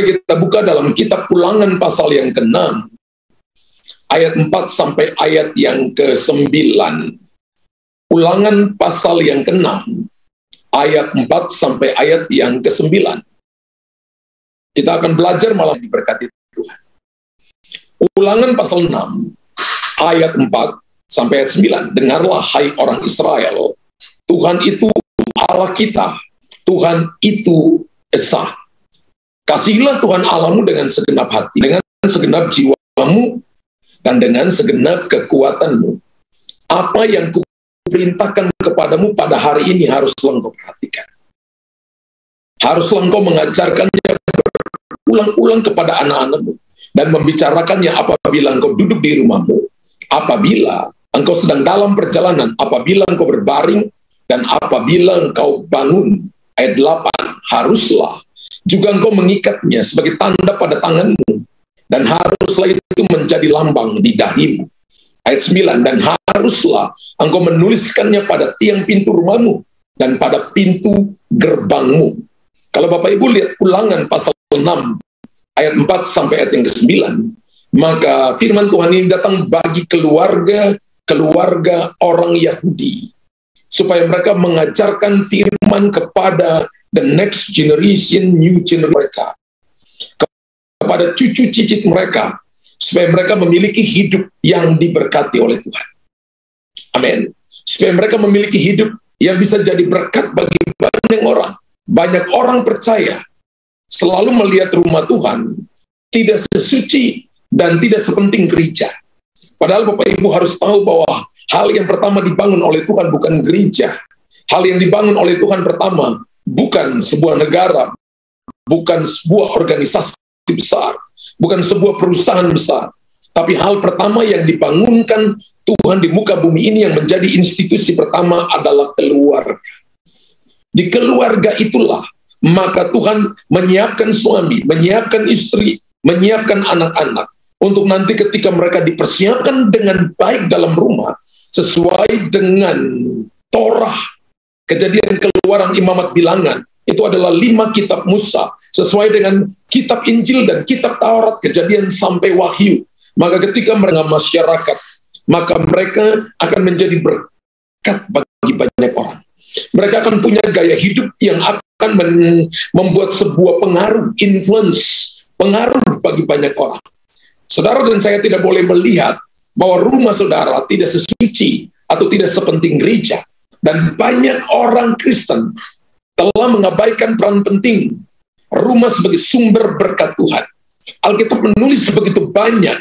kita buka dalam kitab Ulangan pasal yang ke-6, ayat 4 sampai ayat yang ke-9. Ulangan pasal yang ke-6, ayat 4 sampai ayat yang ke-9. Kita akan belajar malam diberkati Tuhan. Ulangan pasal 6, ayat 4 sampai ayat 9. Dengarlah hai orang Israel, Tuhan itu Allah kita, Tuhan itu Esa. Kasihilah Tuhan Allahmu dengan segenap hati, dengan segenap jiwamu, dan dengan segenap kekuatanmu. Apa yang kuperintahkan kepadamu pada hari ini haruslah engkau perhatikan. Haruslah engkau mengajarkannya berulang-ulang kepada anak-anakmu, dan membicarakannya apabila engkau duduk di rumahmu, apabila engkau sedang dalam perjalanan, apabila engkau berbaring, dan apabila engkau bangun. Ayat 8, haruslah juga engkau mengikatnya sebagai tanda pada tanganmu, dan haruslah itu menjadi lambang di dahimu. Ayat 9, dan haruslah engkau menuliskannya pada tiang pintu rumahmu dan pada pintu gerbangmu. Kalau Bapak Ibu lihat Ulangan pasal 6, ayat 4 sampai ayat yang ke-9, maka firman Tuhan ini datang bagi keluarga orang Yahudi, supaya mereka mengajarkan firman kepada the next generation, new generation mereka, kepada cucu cicit mereka, supaya mereka memiliki hidup yang diberkati oleh Tuhan. Amin. Supaya mereka memiliki hidup yang bisa jadi berkat bagi banyak orang. Banyak orang percaya selalu melihat rumah Tuhan tidak sesuci dan tidak sepenting gereja. Padahal Bapak Ibu harus tahu bahwa hal yang pertama dibangun oleh Tuhan bukan gereja. Hal yang dibangun oleh Tuhan pertama bukan sebuah negara, bukan sebuah organisasi besar, bukan sebuah perusahaan besar. Tapi hal pertama yang dibangunkan Tuhan di muka bumi ini yang menjadi institusi pertama adalah keluarga. Di keluarga itulah maka Tuhan menyiapkan suami, menyiapkan istri, menyiapkan anak-anak, untuk nanti ketika mereka dipersiapkan dengan baik dalam rumah, sesuai dengan Torah, Kejadian, Keluaran, Imamat, Bilangan, itu adalah 5 kitab Musa, sesuai dengan kitab Injil dan kitab Taurat, Kejadian sampai Wahyu. Maka ketika mereka masyarakat, maka mereka akan menjadi berkat bagi banyak orang. Mereka akan punya gaya hidup yang akan membuat sebuah pengaruh, influence, pengaruh bagi banyak orang. Saudara dan saya tidak boleh melihat bahwa rumah saudara tidak sesuci atau tidak sepenting gereja. Dan banyak orang Kristen telah mengabaikan peran penting rumah sebagai sumber berkat Tuhan. Alkitab menulis begitu banyak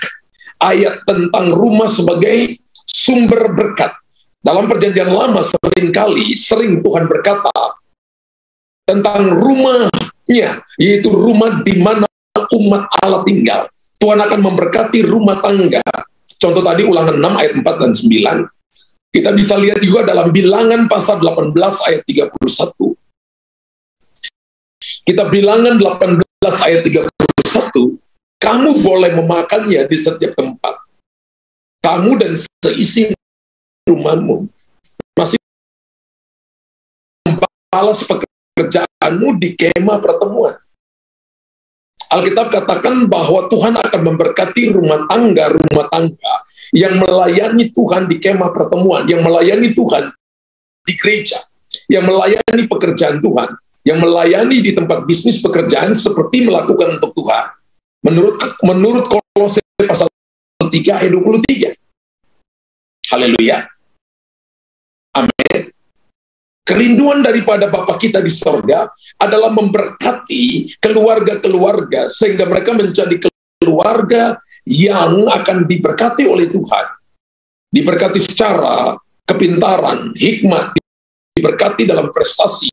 ayat tentang rumah sebagai sumber berkat. Dalam Perjanjian Lama sering Tuhan berkata tentang rumahnya, yaitu rumah di mana umat Allah tinggal. Tuhan akan memberkati rumah tangga. Contoh tadi Ulangan 6 ayat 4 dan 9. Kita bisa lihat juga dalam Bilangan pasal 18 ayat 31. Kita Bilangan 18 ayat 31. Kamu boleh memakannya di setiap tempat. Kamu dan seisi rumahmu masih membalas pekerjaanmu di kemah pertemuan. Alkitab katakan bahwa Tuhan akan memberkati rumah tangga yang melayani Tuhan di kemah pertemuan, yang melayani Tuhan di gereja, yang melayani pekerjaan Tuhan, yang melayani di tempat bisnis pekerjaan seperti melakukan untuk Tuhan. Menurut Kolose pasal 3 ayat 23. Haleluya. Amin. Kerinduan daripada Bapa kita di sorga adalah memberkati keluarga-keluarga sehingga mereka menjadi keluarga yang akan diberkati oleh Tuhan. Diberkati secara kepintaran, hikmat, diberkati dalam prestasi,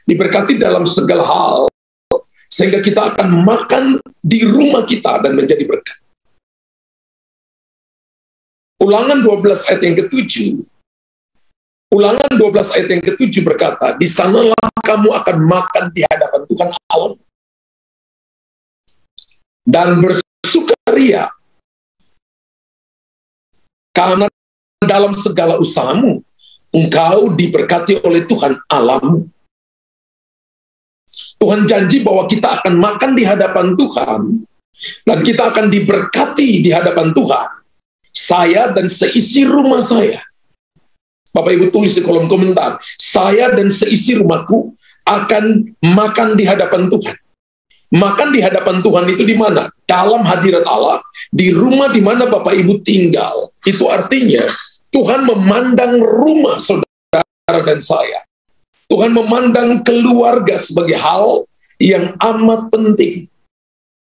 diberkati dalam segala hal, sehingga kita akan makan di rumah kita dan menjadi berkat. Ulangan 12 ayat yang ke-7. Ulangan 12 ayat yang ke-7 berkata, di sanalah kamu akan makan di hadapan Tuhan Allah dan bersukaria karena dalam segala usahamu engkau diberkati oleh Tuhan Allahmu. Tuhan janji bahwa kita akan makan di hadapan Tuhan, dan kita akan diberkati di hadapan Tuhan. Saya dan seisi rumah saya. Bapak Ibu tulis di kolom komentar, saya dan seisi rumahku akan makan di hadapan Tuhan. Makan di hadapan Tuhan itu di mana? Dalam hadirat Allah, di rumah di mana Bapak Ibu tinggal. Itu artinya Tuhan memandang rumah saudara dan saya. Tuhan memandang keluarga sebagai hal yang amat penting.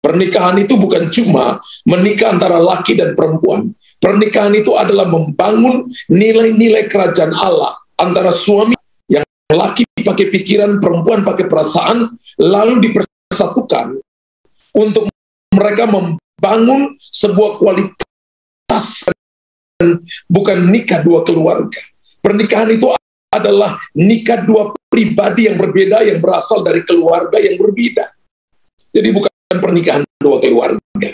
Pernikahan itu bukan cuma menikah antara laki dan perempuan. Pernikahan itu adalah membangun nilai-nilai kerajaan Allah antara suami yang laki pakai pikiran, perempuan pakai perasaan, lalu dipersatukan untuk mereka membangun sebuah kualitas, bukan nikah dua keluarga. Pernikahan itu adalah nikah dua pribadi yang berbeda yang berasal dari keluarga yang berbeda. Jadi bukan pernikahan dua keluarga.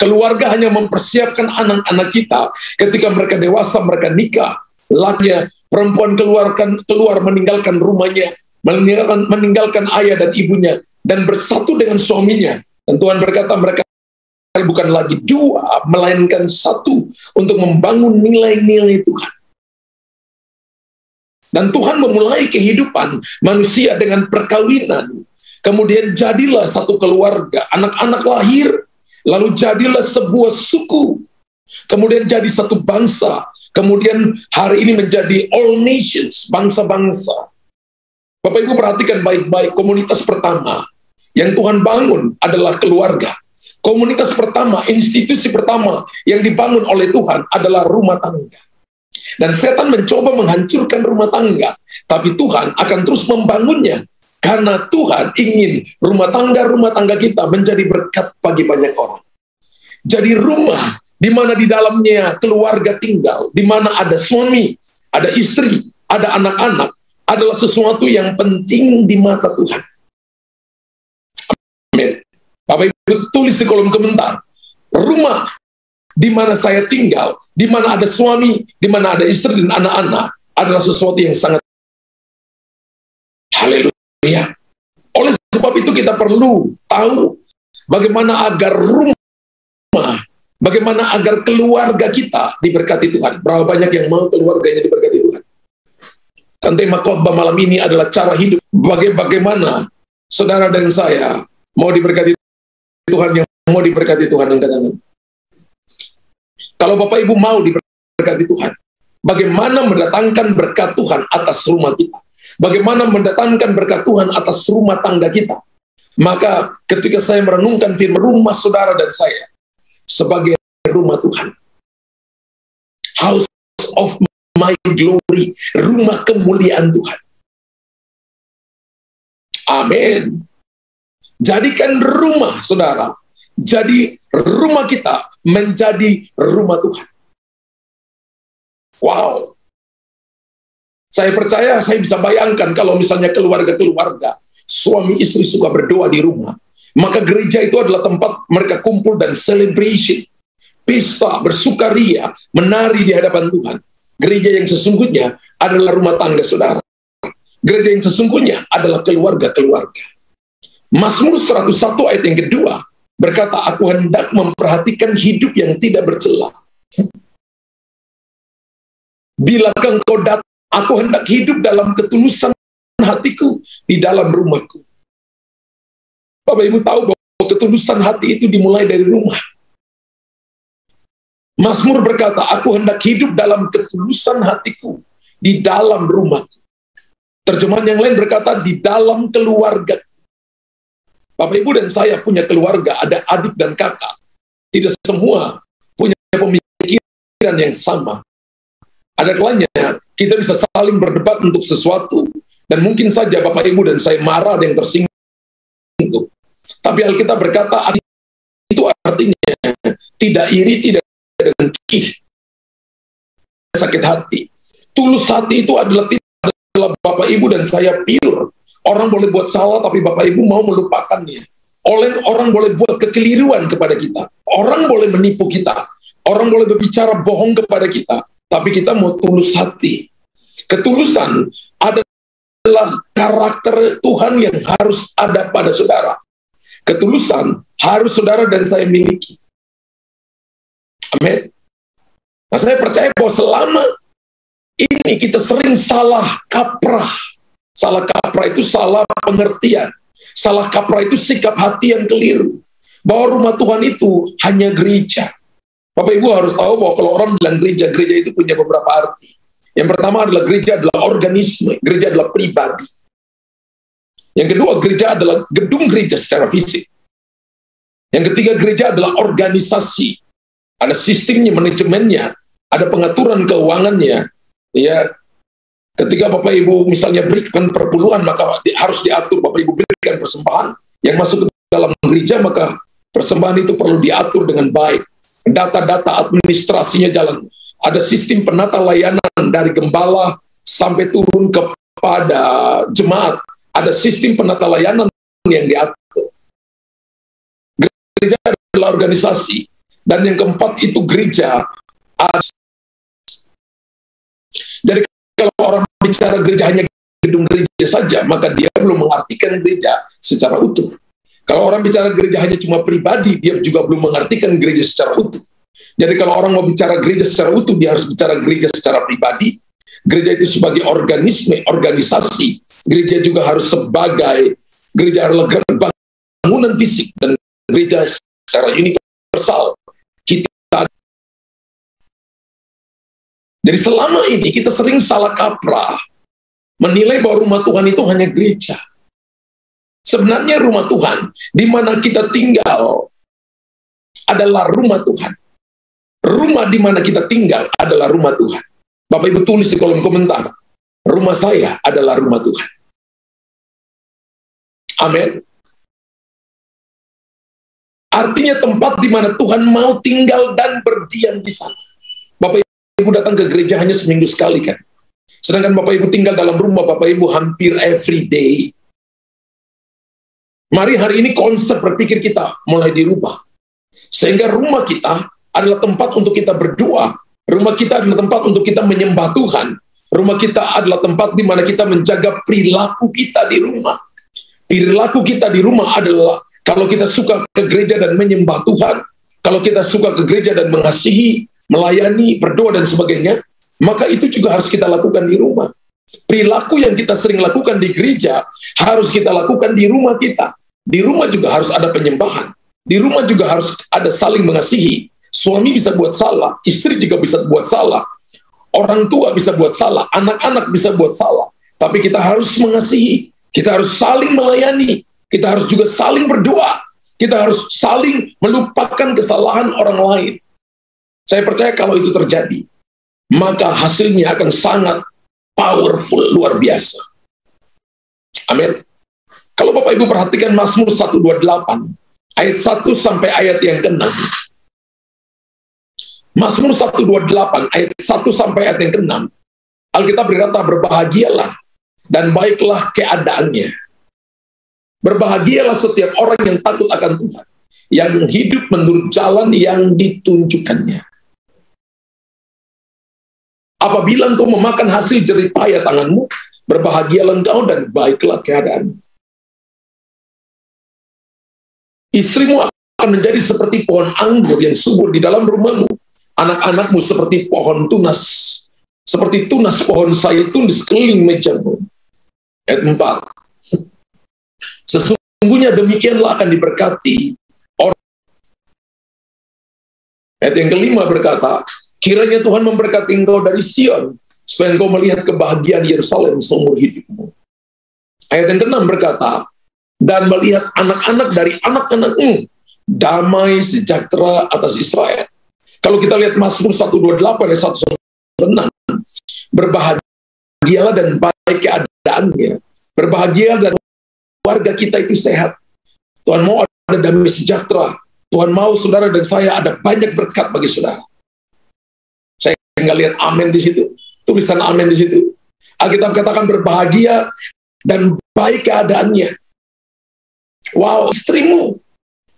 Keluarga hanya mempersiapkan anak-anak kita ketika mereka dewasa, mereka nikah. Lakinya, perempuan keluar meninggalkan rumahnya, meninggalkan ayah dan ibunya, dan bersatu dengan suaminya. Dan Tuhan berkata mereka bukan lagi dua, melainkan satu untuk membangun nilai-nilai Tuhan. Dan Tuhan memulai kehidupan manusia dengan perkawinan. Kemudian jadilah satu keluarga, anak-anak lahir, lalu jadilah sebuah suku, kemudian jadi satu bangsa, kemudian hari ini menjadi all nations, bangsa-bangsa. Bapak Ibu perhatikan baik-baik, komunitas pertama yang Tuhan bangun adalah keluarga. Komunitas pertama, institusi pertama yang dibangun oleh Tuhan adalah rumah tangga. Dan setan mencoba menghancurkan rumah tangga, tapi Tuhan akan terus membangunnya. Karena Tuhan ingin rumah tangga kita menjadi berkat bagi banyak orang. Jadi rumah di mana di dalamnya keluarga tinggal, di mana ada suami, ada istri, ada anak-anak, adalah sesuatu yang penting di mata Tuhan. Amin. Bapak Ibu tulis di kolom komentar, rumah di mana saya tinggal, di mana ada suami, di mana ada istri dan anak-anak, adalah sesuatu yang sangat haleluya. Ya. Oleh sebab itu kita perlu tahu bagaimana agar rumah, bagaimana agar keluarga kita diberkati Tuhan. Berapa banyak yang mau keluarganya diberkati Tuhan? Kan tema khotbah malam ini adalah cara hidup. Bagaimana saudara dan saya mau diberkati Tuhan, yang mau diberkati Tuhan angkat tangan. Kalau Bapak Ibu mau diberkati Tuhan, bagaimana mendatangkan berkat Tuhan atas rumah kita? Bagaimana mendatangkan berkat Tuhan atas rumah tangga kita? Maka ketika saya merenungkan firman, rumah saudara dan saya sebagai rumah Tuhan, house of my glory, rumah kemuliaan Tuhan. Amin. Jadikan rumah saudara, jadi rumah kita menjadi rumah Tuhan. Wow. Saya percaya, saya bisa bayangkan kalau misalnya keluarga-keluarga, suami istri suka berdoa di rumah, maka gereja itu adalah tempat mereka kumpul dan celebration, pesta, bersukaria, menari di hadapan Tuhan. Gereja yang sesungguhnya adalah rumah tangga saudara. Gereja yang sesungguhnya adalah keluarga-keluarga. Mazmur 101 ayat yang kedua berkata, aku hendak memperhatikan hidup yang tidak bercela. Bila engkau datang, aku hendak hidup dalam ketulusan hatiku di dalam rumahku. Bapak Ibu tahu bahwa ketulusan hati itu dimulai dari rumah. Mazmur berkata, aku hendak hidup dalam ketulusan hatiku di dalam rumahku. Terjemahan yang lain berkata, di dalam keluarga. Bapak Ibu dan saya punya keluarga, ada adik dan kakak. Tidak semua punya pemikiran yang sama. Ada kalanya kita bisa saling berdebat untuk sesuatu, dan mungkin saja Bapak Ibu dan saya marah dan tersinggung. Tapi Alkitab berkata, itu artinya tidak iri, tidak dengki, sakit hati. Tulus hati itu adalah Bapak Ibu dan saya pure. Orang boleh buat salah, tapi Bapak Ibu mau melupakannya. Orang boleh buat kekeliruan kepada kita. Orang boleh menipu kita. Orang boleh berbicara bohong kepada kita. Tapi kita mau tulus hati. Ketulusan adalah adalah karakter Tuhan yang harus ada pada saudara. Ketulusan harus saudara dan saya miliki. Amin. Nah, saya percaya bahwa selama ini kita sering salah kaprah. Salah kaprah itu salah pengertian. Salah kaprah itu sikap hati yang keliru. Bahwa rumah Tuhan itu hanya gereja. Bapak Ibu harus tahu bahwa kalau orang bilang gereja, gereja itu punya beberapa arti. Yang pertama adalah gereja adalah organisme, gereja adalah pribadi. Yang kedua, gereja adalah gedung gereja secara fisik. Yang ketiga, gereja adalah organisasi. Ada sistemnya, manajemennya, ada pengaturan keuangannya. Ya, ketika Bapak Ibu misalnya berikan perpuluhan, maka harus diatur. Bapak Ibu berikan persembahan yang masuk ke dalam gereja, maka persembahan itu perlu diatur dengan baik. Data-data administrasinya jalan. Ada sistem penata layanan dari gembala sampai turun kepada jemaat. Ada sistem penata layanan yang diatur. Gereja adalah organisasi. Dan yang keempat itu gereja. Jadi kalau orang bicara gereja hanya gedung gereja saja, maka dia belum mengartikan gereja secara utuh. Kalau orang bicara gereja hanya cuma pribadi, dia juga belum mengartikan gereja secara utuh. Jadi kalau orang mau bicara gereja secara utuh, dia harus bicara gereja secara pribadi. Gereja itu sebagai organisme, organisasi. Gereja juga harus sebagai, gereja adalah bangunan fisik, dan gereja secara universal. Jadi selama ini kita sering salah kaprah, menilai bahwa rumah Tuhan itu hanya gereja. Sebenarnya rumah Tuhan, di mana kita tinggal, adalah rumah Tuhan. Rumah di mana kita tinggal adalah rumah Tuhan. Bapak Ibu tulis di kolom komentar, rumah saya adalah rumah Tuhan. Amin. Artinya tempat di mana Tuhan mau tinggal dan berdiam di sana. Bapak Ibu datang ke gereja hanya seminggu sekali kan. Sedangkan Bapak Ibu tinggal dalam rumah Bapak Ibu hampir every day. Mari hari ini konsep berpikir kita mulai dirubah. Sehingga rumah kita adalah tempat untuk kita berdoa. Rumah kita adalah tempat untuk kita menyembah Tuhan. Rumah kita adalah tempat di mana kita menjaga perilaku kita di rumah. Perilaku kita di rumah adalah kalau kita suka ke gereja dan menyembah Tuhan, kalau kita suka ke gereja dan mengasihi, melayani, berdoa dan sebagainya, maka itu juga harus kita lakukan di rumah. Perilaku yang kita sering lakukan di gereja harus kita lakukan di rumah kita. Di rumah juga harus ada penyembahan. Di rumah juga harus ada saling mengasihi. Suami bisa buat salah, istri juga bisa buat salah, orang tua bisa buat salah, anak-anak bisa buat salah. Tapi kita harus mengasihi, kita harus saling melayani, kita harus juga saling berdoa, kita harus saling melupakan kesalahan orang lain. Saya percaya kalau itu terjadi, maka hasilnya akan sangat powerful, luar biasa. Amin. Kalau Bapak Ibu perhatikan Mazmur 128, ayat 1 sampai ayat yang ke-6. Mazmur 128 ayat 1 sampai ayat yang ke-6. Alkitab berkata, berbahagialah dan baiklah keadaannya. Berbahagialah setiap orang yang takut akan Tuhan, yang hidup menurut jalan yang ditunjukkannya. Apabila engkau memakan hasil jerih payah tanganmu, berbahagialah engkau dan baiklah keadaanmu. Istrimu akan menjadi seperti pohon anggur yang subur di dalam rumahmu. Anak-anakmu seperti pohon tunas, seperti tunas pohon zaitun di sekeliling mejamu. Ayat 4. Sesungguhnya demikianlah akan diberkati orang. Ayat yang ke-5 berkata, kiranya Tuhan memberkati engkau dari Sion, supaya engkau melihat kebahagiaan Yerusalem seumur hidupmu. Ayat yang ke-6 berkata, dan melihat anak-anak dari anak-anakmu, damai sejahtera atas Israel. Kalau kita lihat Mazmur 128 ayat 1-6, berbahagialah dan baik keadaannya. Berbahagia dan warga kita itu sehat. Tuhan mau ada damai sejahtera. Tuhan mau saudara dan saya ada banyak berkat bagi saudara. Saya nggak lihat amin di situ. Tulisan amin di situ. Alkitab katakan berbahagia dan baik keadaannya. Wow, istrimu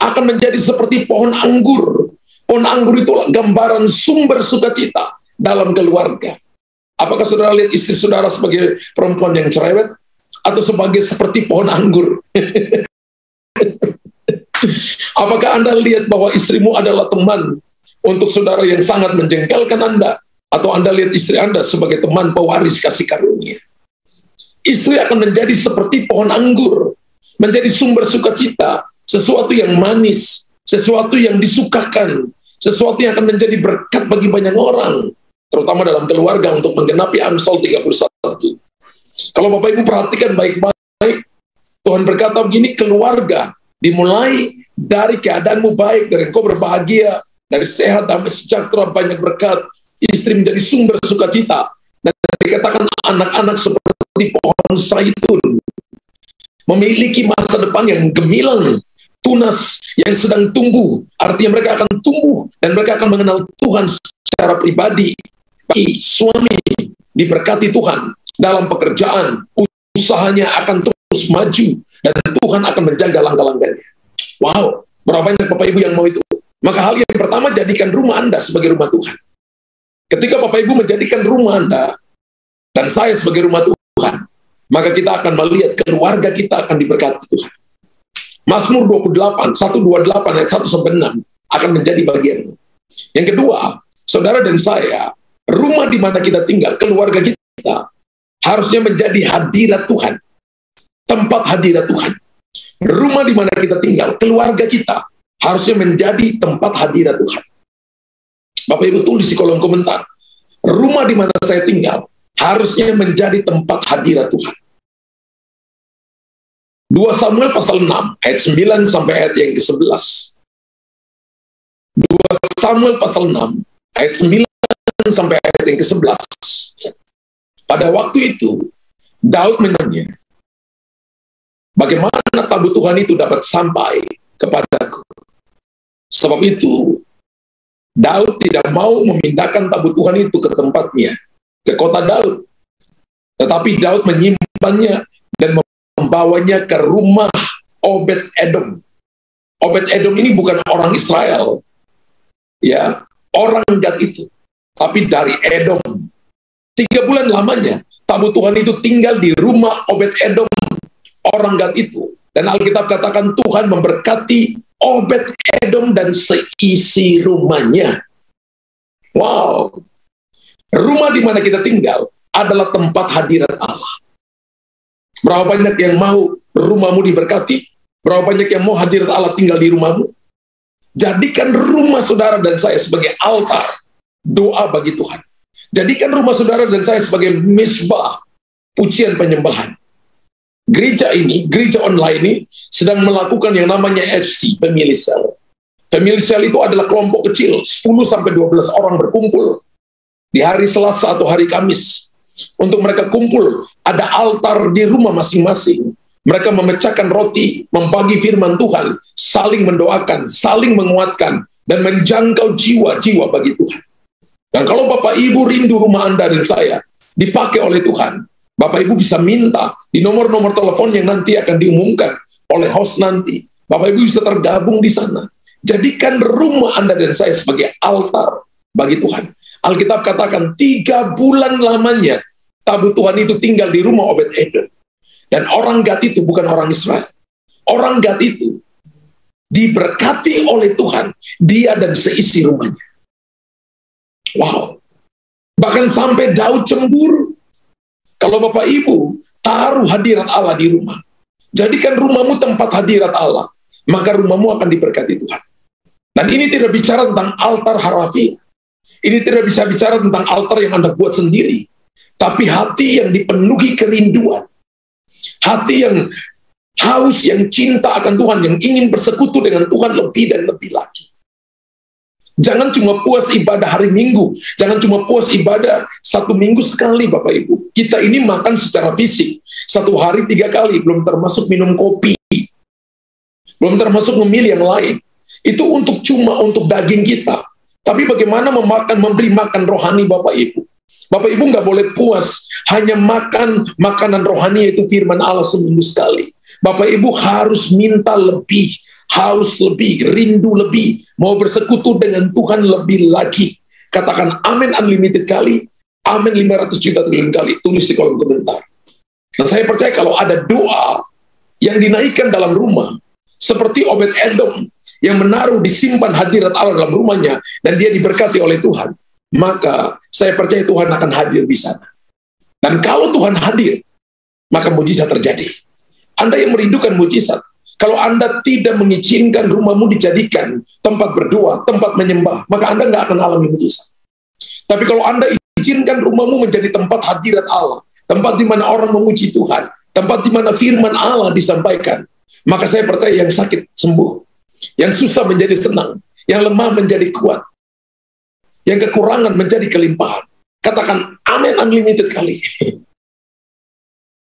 akan menjadi seperti pohon anggur. Pohon anggur itu gambaran sumber sukacita dalam keluarga. Apakah saudara lihat istri saudara sebagai perempuan yang cerewet? atau seperti pohon anggur? Apakah Anda lihat bahwa istrimu adalah teman untuk saudara yang sangat menjengkelkan Anda? Atau Anda lihat istri Anda sebagai teman pewaris kasih karunia? Istri akan menjadi seperti pohon anggur, menjadi sumber sukacita, sesuatu yang manis, sesuatu yang disukakan, sesuatu yang akan menjadi berkat bagi banyak orang, terutama dalam keluarga untuk menggenapi Amsal 31. Kalau Bapak Ibu perhatikan baik-baik, Tuhan berkata begini, keluarga dimulai dari keadaanmu baik, dari engkau berbahagia, dari sehat, damai, sejahtera, banyak berkat, istri menjadi sumber sukacita, dan dikatakan anak-anak seperti pohon zaitun, memiliki masa depan yang gemilang, tunas yang sedang tumbuh, artinya mereka akan tumbuh, dan mereka akan mengenal Tuhan secara pribadi. Bagi suami diberkati Tuhan, dalam pekerjaan, usahanya akan terus maju, dan Tuhan akan menjaga langkah-langkahnya. Wow, berapa banyak Bapak Ibu yang mau itu? Maka hal yang pertama, jadikan rumah Anda sebagai rumah Tuhan. Ketika Bapak Ibu menjadikan rumah Anda, dan saya sebagai rumah Tuhan, maka kita akan melihat keluarga kita akan diberkati Tuhan. Mazmur 28, 128 ayat 1-6 akan menjadi bagian. Yang kedua, saudara dan saya, rumah di mana kita tinggal, keluarga kita, harusnya menjadi hadirat Tuhan, tempat hadirat Tuhan. Rumah di mana kita tinggal, keluarga kita, harusnya menjadi tempat hadirat Tuhan. Bapak Ibu tulis di kolom komentar, rumah di mana saya tinggal, harusnya menjadi tempat hadirat Tuhan. 2 Samuel pasal 6, ayat 9 sampai ayat yang ke-11. 2 Samuel pasal 6, ayat 9 sampai ayat yang ke-11. Pada waktu itu, Daud menanya, bagaimana tabut Tuhan itu dapat sampai kepadaku? Sebab itu, Daud tidak mau memindahkan tabut Tuhan itu ke tempatnya, ke kota Daud. Tetapi Daud menyimpannya dan membawanya ke rumah Obed-Edom. Obed-Edom ini bukan orang Israel, ya, orang Gad itu, tapi dari Edom. 3 bulan lamanya, tabut Tuhan itu tinggal di rumah Obed-Edom, orang Gad itu. Dan Alkitab katakan Tuhan memberkati Obed-Edom dan seisi rumahnya. Wow. Rumah di mana kita tinggal adalah tempat hadirat Allah. Berapa banyak yang mau rumahmu diberkati? Berapa banyak yang mau hadirat Allah tinggal di rumahmu? Jadikan rumah saudara dan saya sebagai altar doa bagi Tuhan. Jadikan rumah saudara dan saya sebagai misbah pujian penyembahan. Gereja ini, gereja online ini sedang melakukan yang namanya FC, Family Cell. Family Cell itu adalah kelompok kecil, 10-12 orang berkumpul di hari Selasa atau hari Kamis. Untuk mereka kumpul, ada altar di rumah masing-masing. Mereka memecahkan roti, membagi firman Tuhan, saling mendoakan, saling menguatkan, dan menjangkau jiwa-jiwa bagi Tuhan. Dan kalau Bapak Ibu rindu rumah Anda dan saya dipakai oleh Tuhan, Bapak Ibu bisa minta di nomor-nomor telepon yang nanti akan diumumkan oleh host nanti. Bapak Ibu bisa tergabung di sana. Jadikan rumah Anda dan saya sebagai altar bagi Tuhan. Alkitab katakan 3 bulan lamanya tabut Tuhan itu tinggal di rumah Obed-Edom. Dan orang Gad itu bukan orang Israel. Orang Gad itu diberkati oleh Tuhan, dia dan seisi rumahnya. Wow. Bahkan sampai Daud cemburu. Kalau Bapak Ibu taruh hadirat Allah di rumah, jadikan rumahmu tempat hadirat Allah, maka rumahmu akan diberkati Tuhan. Dan ini tidak bicara tentang altar harafiah. Ini tidak bisa bicara tentang altar yang Anda buat sendiri. Tapi hati yang dipenuhi kerinduan. Hati yang haus, yang cinta akan Tuhan, yang ingin bersekutu dengan Tuhan lebih dan lebih lagi. Jangan cuma puas ibadah hari Minggu. Jangan cuma puas ibadah 1 minggu sekali, Bapak Ibu. Kita ini makan secara fisik 1 hari 3 kali, belum termasuk minum kopi. Belum termasuk memilih yang lain. Itu cuma untuk daging kita. Tapi bagaimana memberi makan rohani Bapak Ibu? Bapak Ibu nggak boleh puas hanya makan makanan rohani, yaitu firman Allah seminggu sekali. Bapak Ibu harus minta lebih, haus lebih, rindu lebih, mau bersekutu dengan Tuhan lebih lagi. Katakan amin unlimited kali, amin 500 juta triliun kali. Tulis di kolom komentar. Nah, saya percaya kalau ada doa yang dinaikkan dalam rumah, seperti Obed-Edom yang menaruh disimpan hadirat Allah dalam rumahnya, dan dia diberkati oleh Tuhan, maka saya percaya Tuhan akan hadir di sana. Dan kalau Tuhan hadir, maka mujizat terjadi. Anda yang merindukan mujizat, kalau Anda tidak mengizinkan rumahmu dijadikan tempat berdoa, tempat menyembah, maka Anda nggak akan alami mujizat. Tapi kalau Anda izinkan rumahmu menjadi tempat hadirat Allah, tempat di mana orang memuji Tuhan, tempat di mana firman Allah disampaikan, maka saya percaya yang sakit sembuh, yang susah menjadi senang, yang lemah menjadi kuat, yang kekurangan menjadi kelimpahan. Katakan amin unlimited kali.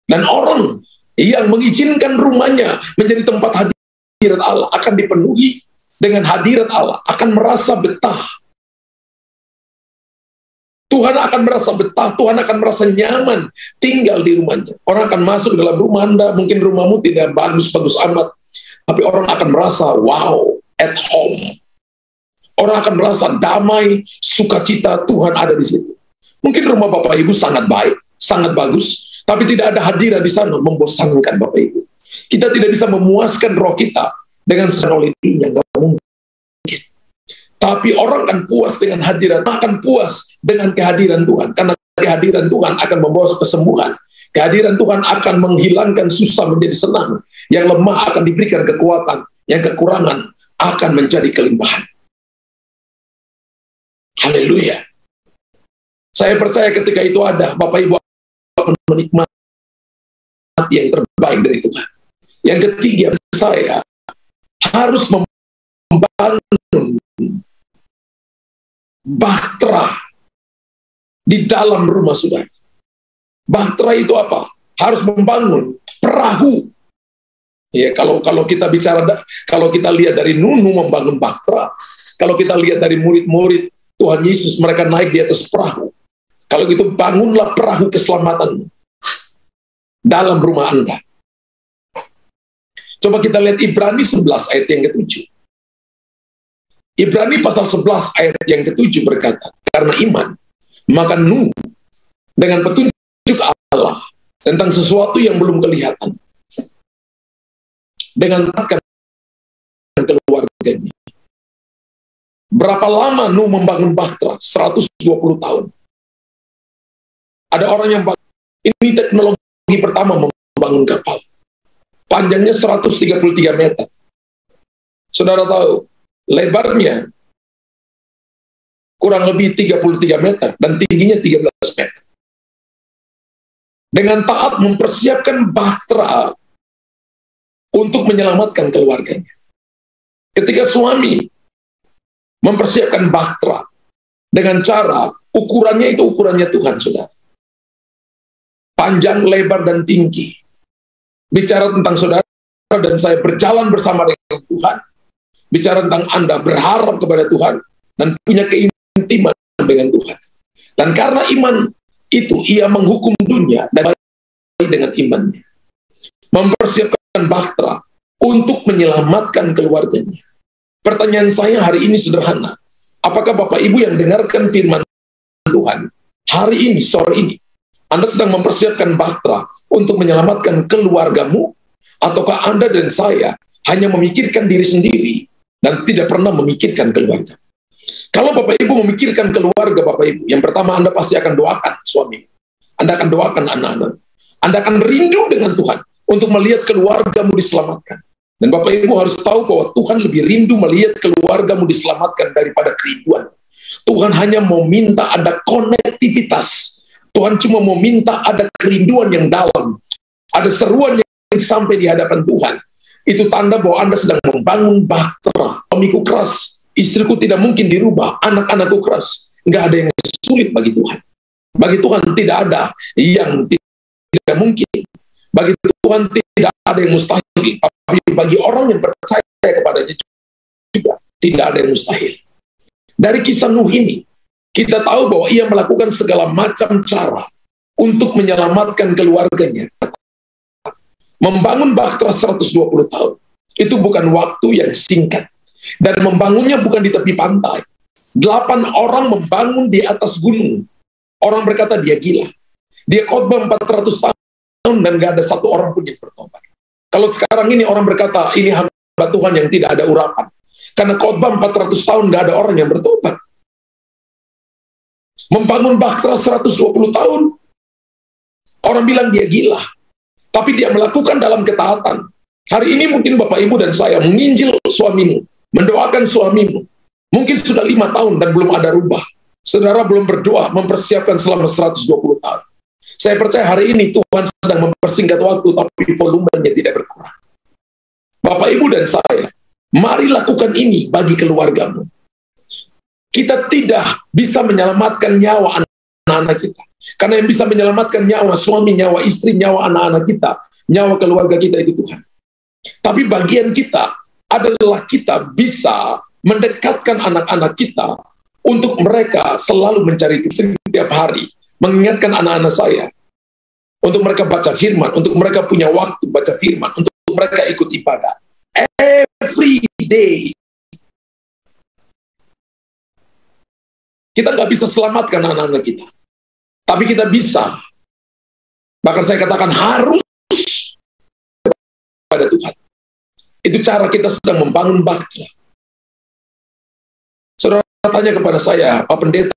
Dan orang yang mengizinkan rumahnya menjadi tempat hadirat Allah akan dipenuhi dengan hadirat Allah, akan merasa betah. Tuhan akan merasa betah, Tuhan akan merasa nyaman tinggal di rumahnya. Orang akan masuk dalam rumah Anda, mungkin rumahmu tidak bagus-bagus amat, tapi orang akan merasa wow, at home. Orang akan merasa damai, sukacita, Tuhan ada di situ. Mungkin rumah Bapak Ibu sangat baik, sangat bagus, tapi tidak ada hadirat di sana, membosankan Bapak Ibu. Kita tidak bisa memuaskan roh kita dengan senolitinya, nggak mungkin. Tapi orang akan puas dengan hadirat, akan puas dengan kehadiran Tuhan, karena kehadiran Tuhan akan membawa kesembuhan. Kehadiran Tuhan akan menghilangkan susah menjadi senang, yang lemah akan diberikan kekuatan, yang kekurangan akan menjadi kelimpahan. Haleluya. Saya percaya ketika itu ada, Bapak Ibu akan menikmati yang terbaik dari Tuhan. Yang ketiga, saya harus membangun bahtera di dalam rumah saudara. Bahtera itu apa? Harus membangun perahu. Ya, kalau kita bicara, kalau kita lihat dari Nunu membangun bahtera, kalau kita lihat dari murid-murid Tuhan Yesus, mereka naik di atas perahu. Kalau gitu, bangunlah perahu keselamatan dalam rumah Anda. Coba kita lihat Ibrani 11 ayat yang ke-7. Ibrani pasal 11 ayat yang ke-7 berkata, karena iman, maka Nuh dengan petunjuk Allah tentang sesuatu yang belum kelihatan, dengan akan keluarganya. Berapa lama Nuh membangun bahtera? 120 tahun. Ada orang yang ini teknologi pertama membangun kapal. Panjangnya 133 meter. Saudara tahu, lebarnya kurang lebih 33 meter dan tingginya 13 meter. Dengan taat mempersiapkan bahtera untuk menyelamatkan keluarganya. Ketika suami mempersiapkan bahtera dengan cara ukurannya itu ukurannya Tuhan, saudara. Panjang, lebar, dan tinggi. Bicara tentang saudara dan saya berjalan bersama dengan Tuhan. Bicara tentang Anda berharap kepada Tuhan dan punya keintiman dengan Tuhan. Dan karena iman itu, ia menghukum dunia dan dengan imannya. Mempersiapkan bahtera untuk menyelamatkan keluarganya. Pertanyaan saya hari ini sederhana. Apakah Bapak Ibu yang dengarkan firman Tuhan hari ini, sore ini, Anda sedang mempersiapkan bahtera untuk menyelamatkan keluargamu, ataukah Anda dan saya hanya memikirkan diri sendiri dan tidak pernah memikirkan keluarga? Kalau Bapak Ibu memikirkan keluarga Bapak Ibu, yang pertama Anda pasti akan doakan suami, Anda akan doakan anak-anak, Anda akan rindu dengan Tuhan untuk melihat keluargamu diselamatkan. Dan Bapak Ibu harus tahu bahwa Tuhan lebih rindu melihat keluargamu diselamatkan daripada kerinduan. Tuhan hanya mau minta ada konektivitas. Tuhan cuma mau minta ada kerinduan yang dalam, ada seruan yang sampai di hadapan Tuhan. Itu tanda bahwa Anda sedang membangun bahtera. Suamiku keras, istriku tidak mungkin dirubah, anak-anakku keras. Nggak ada yang sulit bagi Tuhan. Bagi Tuhan tidak ada yang tidak mungkin. Bagi Tuhan tidak ada yang mustahil. Tapi bagi orang yang percaya kepadanya juga tidak ada yang mustahil. Dari kisah Nuh ini, kita tahu bahwa ia melakukan segala macam cara untuk menyelamatkan keluarganya. Membangun bahtera 120 tahun. Itu bukan waktu yang singkat. Dan membangunnya bukan di tepi pantai. 8 orang membangun di atas gunung. Orang berkata dia gila. Dia khotbah 400 tahun tahun dan gak ada satu orang pun yang bertobat. Kalau sekarang ini orang berkata, ini hamba Tuhan yang tidak ada urapan. Karena khotbah 400 tahun gak ada orang yang bertobat. Membangun Bahtera 120 tahun, orang bilang dia gila. Tapi dia melakukan dalam ketaatan. Hari ini mungkin Bapak Ibu dan saya menginjil suamimu, mendoakan suamimu. Mungkin sudah 5 tahun dan belum ada rubah. Saudara belum berdoa, mempersiapkan selama 120 tahun. Saya percaya hari ini Tuhan sedang mempersingkat waktu, tapi volumenya tidak berkurang. Bapak, Ibu, dan saya, mari lakukan ini bagi keluargamu. Kita tidak bisa menyelamatkan nyawa anak-anak kita. Karena yang bisa menyelamatkan nyawa suami, nyawa istri, nyawa anak-anak kita, nyawa keluarga kita itu Tuhan. Tapi bagian kita adalah kita bisa mendekatkan anak-anak kita untuk mereka selalu mencari Tuhan setiap hari. Mengingatkan anak-anak saya, untuk mereka baca firman, untuk mereka punya waktu baca firman, untuk mereka ikut ibadah. Every day. Kita nggak bisa selamatkan anak-anak kita. Tapi kita bisa, bahkan saya katakan harus pada Tuhan. Itu cara kita sedang membangun bakti. Saudara tanya kepada saya, Pak Pendeta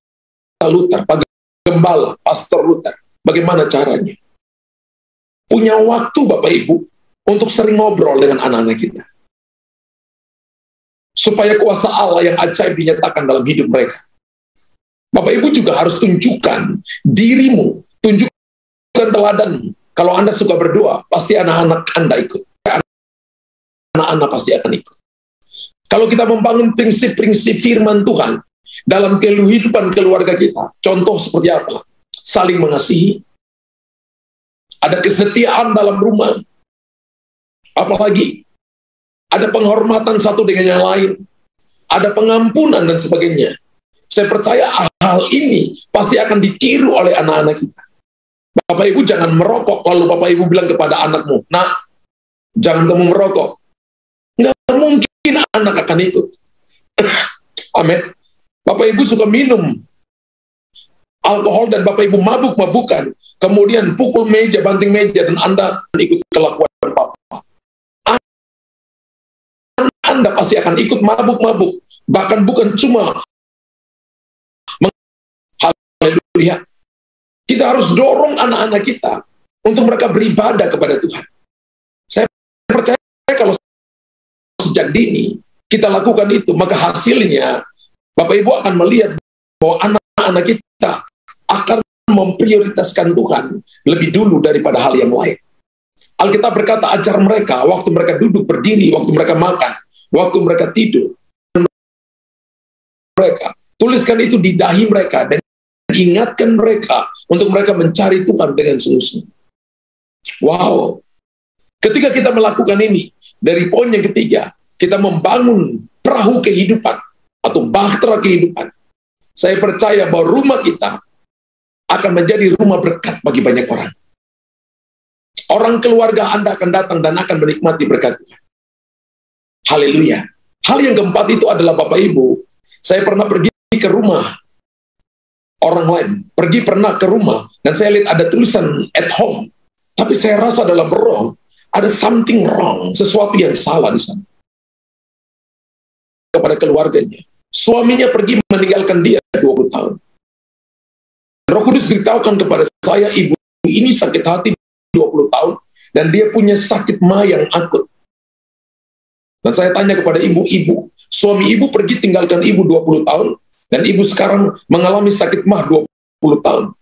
Luther, Pak Gembala, Pastor Luther, bagaimana caranya? Punya waktu Bapak Ibu untuk sering ngobrol dengan anak-anak kita. Supaya kuasa Allah yang ajaib dinyatakan dalam hidup mereka. Bapak Ibu juga harus tunjukkan dirimu, tunjukkan teladanmu. Kalau Anda suka berdoa, pasti anak-anak Anda ikut. Anak-anak pasti akan ikut. Kalau kita membangun prinsip-prinsip firman Tuhan dalam kehidupan keluarga kita, contoh seperti apa? Saling mengasihi, ada kesetiaan dalam rumah, apalagi ada penghormatan satu dengan yang lain, ada pengampunan dan sebagainya. Saya percaya hal ini pasti akan ditiru oleh anak-anak kita. Bapak Ibu jangan merokok, lalu Bapak Ibu bilang kepada anakmu, "Nak, jangan kamu merokok." Nggak mungkin anak akan ikut. Amin. Bapak Ibu suka minum alkohol dan Bapak Ibu mabuk-mabukan, kemudian pukul meja, banting meja, dan Anda ikut kelakuan Papa. Anda pasti akan ikut mabuk-mabuk. Bahkan bukan cuma haleluya. Kita harus dorong anak-anak kita untuk mereka beribadah kepada Tuhan. Saya percaya kalau sejak dini kita lakukan itu, maka hasilnya Bapak Ibu akan melihat bahwa anak-anak kita akan memprioritaskan Tuhan lebih dulu daripada hal yang lain. Alkitab berkata, ajar mereka waktu mereka duduk berdiri, waktu mereka makan, waktu mereka tidur. Mereka tuliskan itu di dahi mereka dan ingatkan mereka untuk mereka mencari Tuhan dengan sungguh-sungguh. Wow. Ketika kita melakukan ini, dari poin yang ketiga, kita membangun perahu kehidupan atau bahtera kehidupan. Saya percaya bahwa rumah kita akan menjadi rumah berkat bagi banyak orang. Orang keluarga Anda akan datang dan akan menikmati berkat Tuhan. Haleluya. Hal yang keempat itu adalah Bapak Ibu, saya pernah pergi ke rumah orang lain, pernah ke rumah, dan saya lihat ada tulisan at home, tapi saya rasa dalam roh, ada something wrong, sesuatu yang salah di sana. Kepada keluarganya. Suaminya pergi meninggalkan dia 20 tahun. Roh Kudus beritahukan kepada saya, ibu ini sakit hati 20 tahun, dan dia punya sakit ma yang akut. Dan saya tanya kepada ibu, suami ibu pergi tinggalkan ibu 20 tahun, dan ibu sekarang mengalami sakit ma 20 tahun.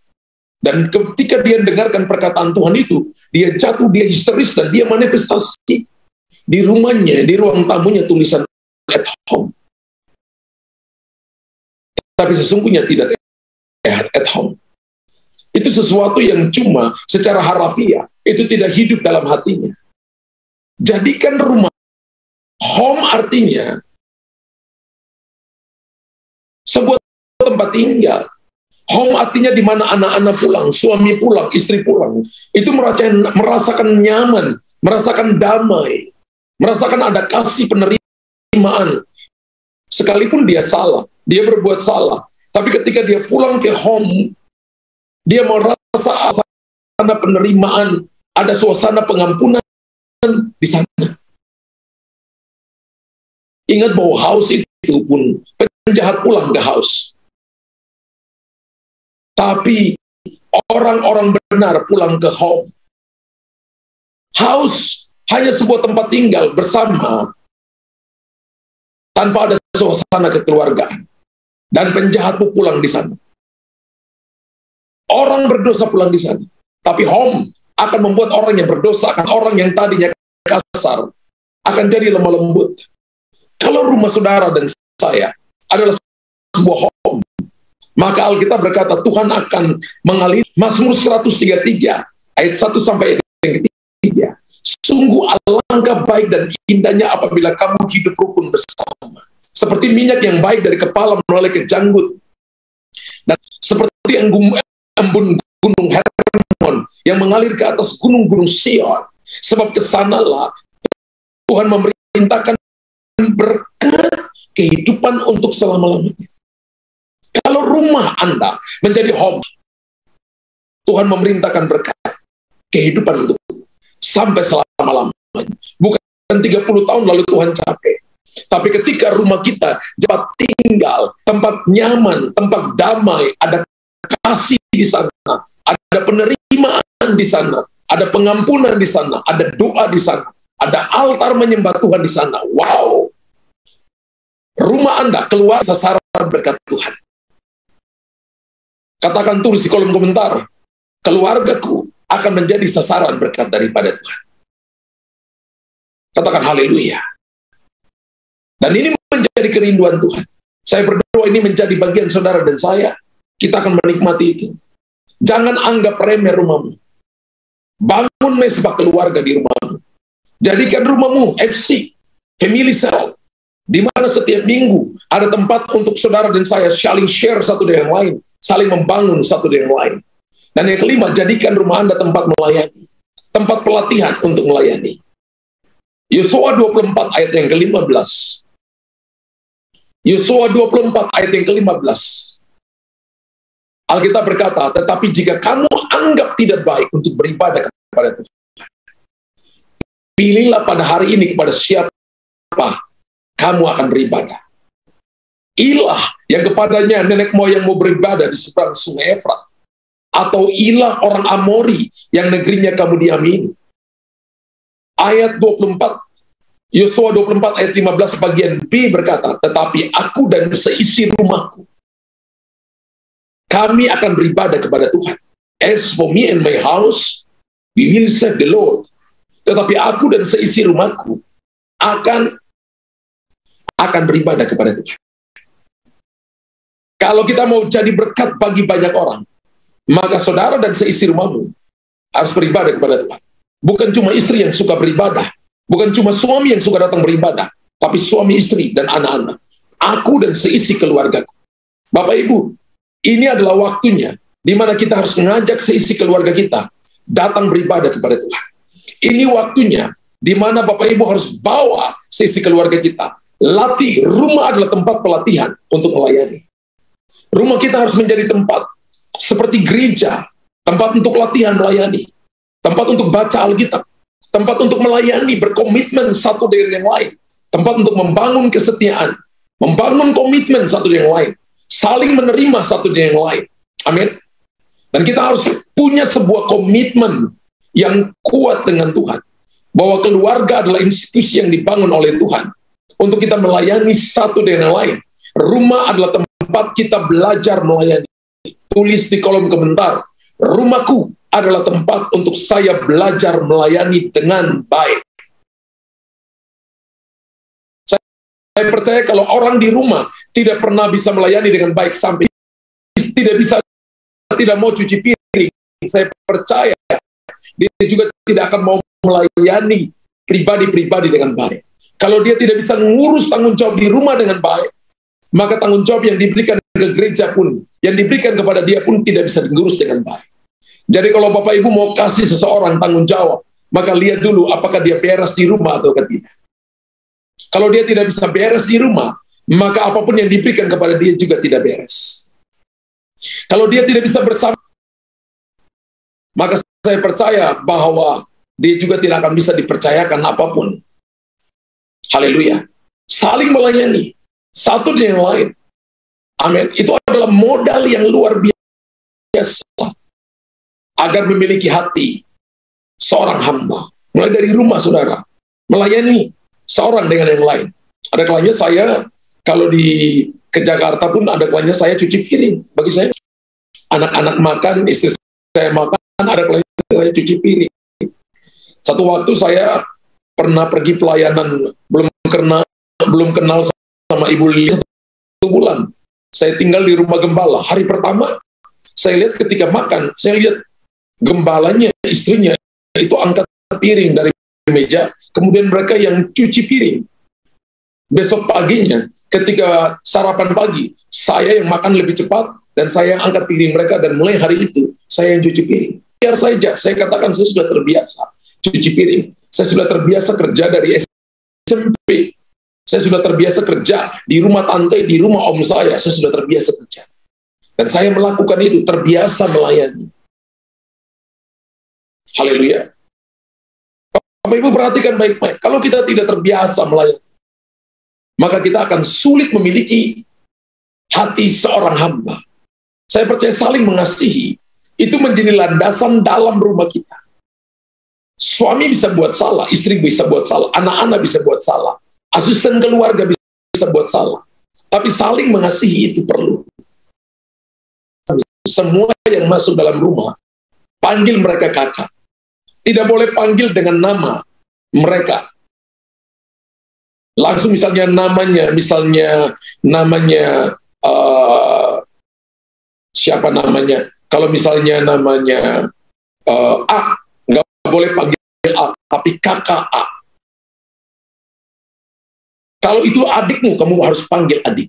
Dan ketika dia dengarkan perkataan Tuhan itu, dia jatuh, dia histeris, dan dia manifestasi di rumahnya, di ruang tamunya tulisan at home. Tapi sesungguhnya tidak at home. Itu sesuatu yang cuma secara harafiah, itu tidak hidup dalam hatinya. Jadikan rumah home artinya sebuah tempat tinggal. Home artinya di mana anak-anak pulang, suami pulang, istri pulang. Itu merasakan nyaman, merasakan damai, merasakan ada kasih penerimaan. Sekalipun dia salah, dia berbuat salah, tapi ketika dia pulang ke home, dia merasa ada penerimaan, ada suasana pengampunan di sana. Ingat bahwa haus itu pun penjahat pulang ke haus. Tapi orang-orang benar pulang ke home. Haus hanya sebuah tempat tinggal bersama tanpa ada suasana kekeluargaan. Dan penjahat pun pulang di sana. Orang berdosa pulang di sana. Tapi home akan membuat orang yang berdosa, akan orang yang tadinya kasar, akan jadi lemah lembut. Kalau rumah saudara dan saya adalah sebuah home, maka Alkitab berkata Tuhan akan mengalir. Mazmur 133 ayat 1 sampai ayat yang ketiga. Sungguh alangkah baik dan indahnya apabila kamu hidup rukun bersama. Seperti minyak yang baik dari kepala menoleh ke janggut. Dan seperti embun gunung Hermon yang mengalir ke atas gunung-gunung Sion. Sebab kesanalah Tuhan memerintahkan berkat kehidupan untuk selama-lamanya. Kalau rumah Anda menjadi home, Tuhan memerintahkan berkat kehidupan untuk sampai selama-lamanya. Bukan 30 tahun lalu Tuhan capek. Tapi ketika rumah kita tempat tinggal, tempat nyaman, tempat damai, ada kasih di sana, ada penerimaan di sana, ada pengampunan di sana, ada doa di sana, ada altar menyembah Tuhan di sana. Wow. Rumah Anda keluar sasaran berkat Tuhan. Katakan, tulis di kolom komentar, keluargaku akan menjadi sasaran berkat daripada Tuhan. Katakan haleluya. Dan ini menjadi kerinduan Tuhan. Saya berdoa ini menjadi bagian saudara dan saya. Kita akan menikmati itu. Jangan anggap remeh rumahmu. Bangun mesbah keluarga di rumahmu. Jadikan rumahmu FC, family cell, di mana setiap minggu ada tempat untuk saudara dan saya saling share satu dengan yang lain, saling membangun satu dengan yang lain. Dan yang kelima, jadikan rumah Anda tempat melayani, tempat pelatihan untuk melayani. Yosua 24 ayat yang ke-15. Yosua 24 ayat yang ke-15. Alkitab berkata, tetapi jika kamu anggap tidak baik untuk beribadah kepada Tuhan, pilihlah pada hari ini kepada siapa kamu akan beribadah. Ilah yang kepadanya nenek moyangmu beribadah di seberang sungai Efrat, atau ilah orang Amori yang negerinya kamu diami ini. Ayat 24, Yosua 24 ayat 15 bagian B berkata, tetapi aku dan seisi rumahku, kami akan beribadah kepada Tuhan. As for me and my house, we will serve the Lord. Tetapi aku dan seisi rumahku akan beribadah kepada Tuhan. Kalau kita mau jadi berkat bagi banyak orang, maka saudara dan seisi rumahmu harus beribadah kepada Tuhan. Bukan cuma istri yang suka beribadah, bukan cuma suami yang suka datang beribadah, tapi suami, istri, dan anak-anak. Aku dan seisi keluargaku. Bapak Ibu, ini adalah waktunya di mana kita harus mengajak seisi keluarga kita datang beribadah kepada Tuhan. Ini waktunya di mana Bapak Ibu harus bawa seisi keluarga kita. Latih, rumah adalah tempat pelatihan untuk melayani. Rumah kita harus menjadi tempat seperti gereja, tempat untuk latihan melayani, tempat untuk baca Alkitab, tempat untuk melayani, berkomitmen satu dengan yang lain, tempat untuk membangun kesetiaan, membangun komitmen satu dengan yang lain, saling menerima satu dengan yang lain. Amin. Dan kita harus punya sebuah komitmen yang kuat dengan Tuhan, bahwa keluarga adalah institusi yang dibangun oleh Tuhan untuk kita melayani satu dengan yang lain. Rumah adalah tempat kita belajar melayani. Tulis di kolom komentar, rumahku adalah tempat untuk saya belajar melayani dengan baik. Saya percaya kalau orang di rumah tidak pernah bisa melayani dengan baik, sampai tidak mau cuci piring, saya percaya dia juga tidak akan mau melayani pribadi-pribadi dengan baik. Kalau dia tidak bisa mengurus tanggung jawab di rumah dengan baik, maka tanggung jawab yang diberikan ke gereja pun, yang diberikan kepada dia pun tidak bisa diurus dengan baik. Jadi kalau Bapak Ibu mau kasih seseorang tanggung jawab, maka lihat dulu apakah dia beres di rumah atau tidak. Kalau dia tidak bisa beres di rumah, maka apapun yang diberikan kepada dia juga tidak beres. Kalau dia tidak bisa bersama, maka saya percaya bahwa dia juga tidak akan bisa dipercayakan apapun. Haleluya. Saling melayani satu dengan yang lain. Amin. Itu adalah modal yang luar biasa agar memiliki hati seorang hamba. Mulai dari rumah saudara, melayani seorang dengan yang lain. Ada kalanya saya, kalau ke Jakarta pun ada kalanya saya cuci piring. Bagi saya, anak-anak makan, istri saya makan, ada kalanya saya cuci piring. Satu waktu saya pernah pergi pelayanan, belum kenal sama Ibu Lili 1 bulan. Saya tinggal di rumah gembala. Hari pertama, saya lihat ketika makan, saya lihat gembalanya, istrinya, itu angkat piring dari meja, kemudian mereka yang cuci piring. Besok paginya, ketika sarapan pagi, saya yang makan lebih cepat, dan saya yang angkat piring mereka, dan mulai hari itu, saya yang cuci piring. Biar saja, saya katakan saya sudah terbiasa cuci piring. Saya sudah terbiasa kerja dari SMP. Saya sudah terbiasa kerja di rumah tante, di rumah om saya sudah terbiasa kerja. Dan saya melakukan itu, terbiasa melayani. Haleluya. Bapak Ibu perhatikan baik-baik, kalau kita tidak terbiasa melayani, maka kita akan sulit memiliki hati seorang hamba. Saya percaya saling mengasihi, itu menjadi landasan dalam rumah kita. Suami bisa buat salah, istri bisa buat salah, anak-anak bisa buat salah, asisten keluarga bisa buat salah. Tapi saling mengasihi itu perlu. Semua yang masuk dalam rumah, panggil mereka kakak. Tidak boleh panggil dengan nama mereka. Langsung misalnya namanya siapa namanya? Kalau misalnya namanya A, nggak boleh panggil A, tapi kakak A. Kalau itu adikmu, kamu harus panggil adik.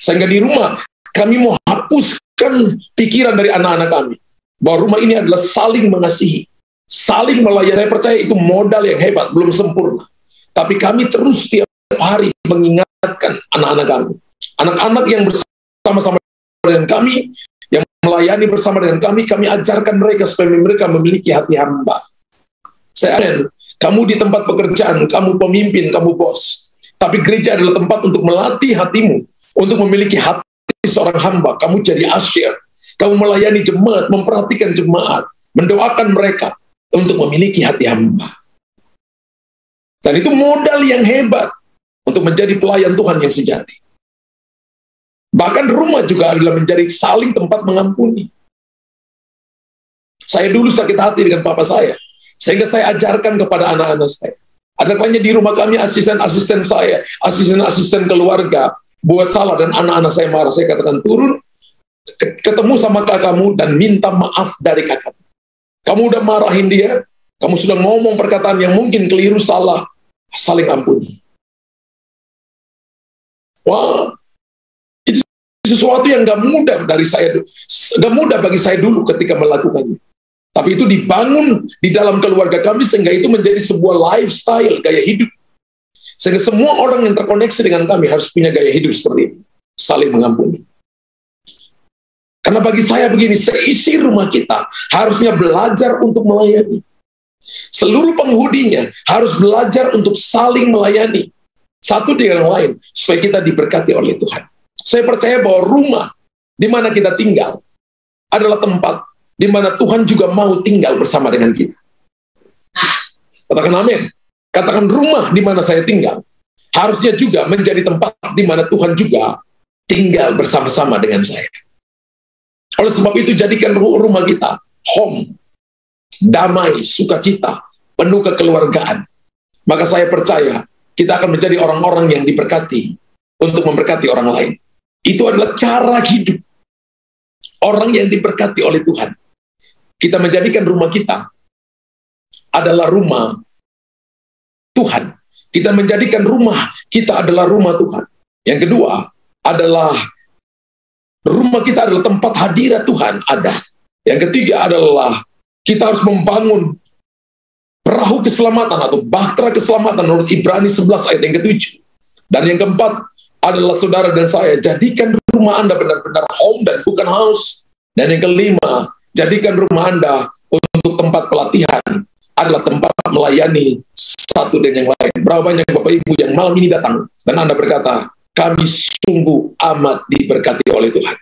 Sehingga di rumah, kami mau hapuskan pikiran dari anak-anak kami, bahwa rumah ini adalah saling mengasihi, saling melayani. Saya percaya itu modal yang hebat, belum sempurna. Tapi kami terus tiap hari mengingatkan anak-anak kami. Anak-anak yang bersama-sama dengan kami, yang melayani bersama dengan kami ajarkan mereka supaya mereka memiliki hati hamba. Saya kamu di tempat pekerjaan, kamu pemimpin, kamu bos. Tapi gereja adalah tempat untuk melatih hatimu, untuk memiliki hati seorang hamba. Kamu jadi asyir, kamu melayani jemaat, memperhatikan jemaat, mendoakan mereka untuk memiliki hati hamba. Dan itu modal yang hebat untuk menjadi pelayan Tuhan yang sejati. Bahkan rumah juga adalah menjadi saling tempat mengampuni. Saya dulu sakit hati dengan papa saya, sehingga saya ajarkan kepada anak-anak saya. Ada kalanya di rumah kami asisten-asisten saya, asisten-asisten keluarga buat salah dan anak-anak saya marah. Saya katakan turun, ketemu sama kakakmu dan minta maaf dari kakakmu. Kamu udah marahin dia, kamu sudah ngomong perkataan yang mungkin keliru, salah, saling ampuni. Wah, itu sesuatu yang gak mudah bagi saya dulu ketika melakukannya. Tapi itu dibangun di dalam keluarga kami sehingga itu menjadi sebuah lifestyle, gaya hidup. Sehingga semua orang yang terkoneksi dengan kami harus punya gaya hidup seperti ini, saling mengampuni. Karena bagi saya begini, seisi rumah kita harusnya belajar untuk melayani. Seluruh penghuninya harus belajar untuk saling melayani satu dengan yang lain supaya kita diberkati oleh Tuhan. Saya percaya bahwa rumah di mana kita tinggal adalah tempat di mana Tuhan juga mau tinggal bersama dengan kita. Katakan amin. Katakan rumah di mana saya tinggal harusnya juga menjadi tempat di mana Tuhan juga tinggal bersama-sama dengan saya. Oleh sebab itu jadikan rumah kita home, damai, sukacita, penuh kekeluargaan. Maka saya percaya kita akan menjadi orang-orang yang diberkati untuk memberkati orang lain. Itu adalah cara hidup orang yang diberkati oleh Tuhan. Kita menjadikan rumah kita adalah rumah Tuhan. Kita menjadikan rumah kita adalah rumah Tuhan. Yang kedua adalah rumah kita adalah tempat hadirat Tuhan ada. Yang ketiga adalah kita harus membangun perahu keselamatan atau bahtera keselamatan menurut Ibrani 11 ayat yang ke-7. Dan yang keempat adalah saudara dan saya, jadikan rumah Anda benar-benar home dan bukan house. Dan yang kelima, Jadikan rumah Anda untuk tempat pelatihan, adalah tempat melayani satu dengan yang lain. Berapa banyak Bapak Ibu yang malam ini datang dan Anda berkata, kami sungguh amat diberkati oleh Tuhan.